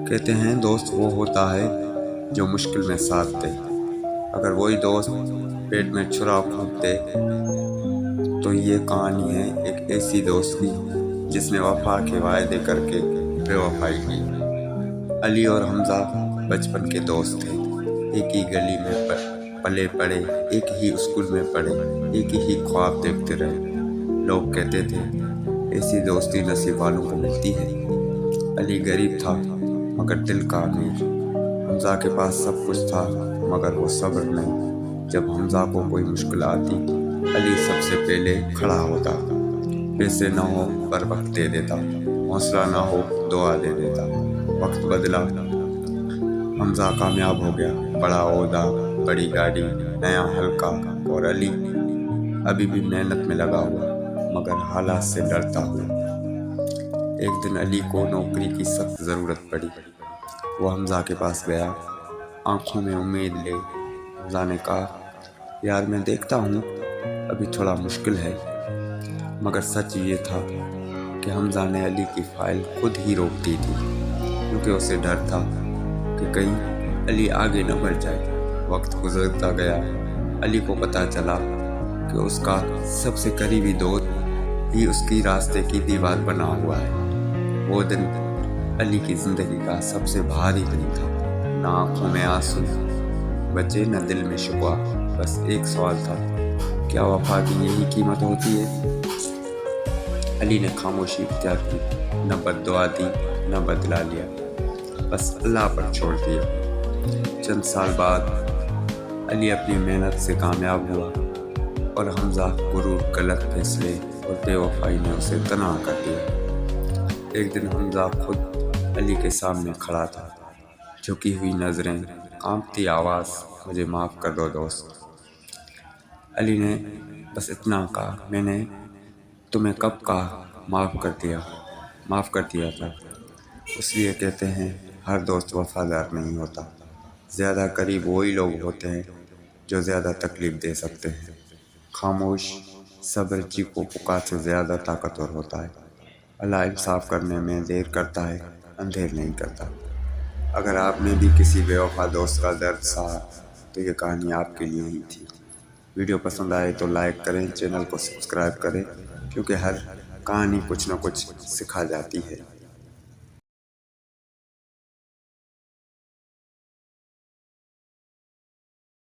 کہتے ہیں دوست وہ ہوتا ہے جو مشکل میں ساتھ دے۔ اگر وہی دوست پیٹ میں چھرا پھونک دے تو یہ کہانی ہے ایک ایسی دوست کی جس نے وفا کے وعدے کر کے بے وفائی کی۔ علی اور حمزہ بچپن کے دوست تھے، ایک ہی گلی میں پلے پڑے، ایک ہی اسکول میں پڑھے، ایک ہی خواب دیکھتے رہے۔ لوگ کہتے تھے ایسی دوستی نصیب والوں کو ملتی ہے۔ علی غریب تھا مگر دل کا امیر۔ حمزہ کے پاس سب کچھ تھا مگر وہ صبر نہیں۔ جب حمزہ کو کوئی مشکل آتی علی سب سے پہلے کھڑا ہوتا۔ پیسے نہ ہو پر وقت دے دیتا، حوصلہ نہ ہو دعا دے دیتا۔ وقت بدلا، حمزہ کامیاب ہو گیا، بڑا عہدہ، بڑی گاڑی، نیا حلقہ، اور علی ابھی بھی محنت میں لگا ہوا مگر حالات سے ڈرتا ہوا۔ ایک دن علی کو نوکری کی سخت ضرورت پڑی۔ وہ حمزہ کے پاس گیا، آنکھوں میں امید لے۔ حمزہ نے کہا یار میں دیکھتا ہوں ابھی تھوڑا مشکل ہے، مگر سچ یہ تھا کہ حمزہ نے علی کی فائل خود ہی روک دی تھی کیونکہ اسے ڈر تھا کہ کہیں علی آگے نہ بڑھ جائے۔ وقت گزرتا گیا، علی کو پتہ چلا کہ اس کا سب سے قریبی دوست ہی اس کی راستے کی دیوار بنا ہوا ہے۔ وہ دن علی کی زندگی کا سب سے بھاری دن تھا۔ نہ آنکھوں میں آنسو بچے نہ دل میں شکوہ، بس ایک سوال تھا، کیا وفا کی یہی قیمت ہوتی ہے؟ علی نے خاموشی اختیار کی، نہ بد دعا دی نہ بدلا لیا، بس اللہ پر چھوڑ دیا۔ چند سال بعد علی اپنی محنت سے کامیاب ہوا اور حمزہ غرور، غلط فیصلے اور بے وفائی نے اسے تنہا کر دیا۔ ایک دن حمزہ خود علی کے سامنے کھڑا تھا، جھکی ہوئی نظریں، کانپتی آواز، مجھے معاف کر دو دوست۔ علی نے بس اتنا کہا، میں نے تمہیں کب کہا معاف کر دیا تھا۔ اس لیے کہتے ہیں ہر دوست وفادار نہیں ہوتا، زیادہ قریب وہی لوگ ہوتے ہیں جو زیادہ تکلیف دے سکتے ہیں۔ خاموش صبر چیخو پکار سے زیادہ طاقتور ہوتا ہے۔ اللہ انصاف کرنے میں دیر کرتا ہے، اندھیر نہیں کرتا۔ اگر آپ نے بھی کسی بے وفا دوست کا درد سہا تو یہ کہانی آپ کے لیے ہی تھی۔ ویڈیو پسند آئے تو لائک کریں، چینل کو سبسکرائب کریں، کیونکہ ہر کہانی کچھ نہ کچھ سکھا جاتی ہے۔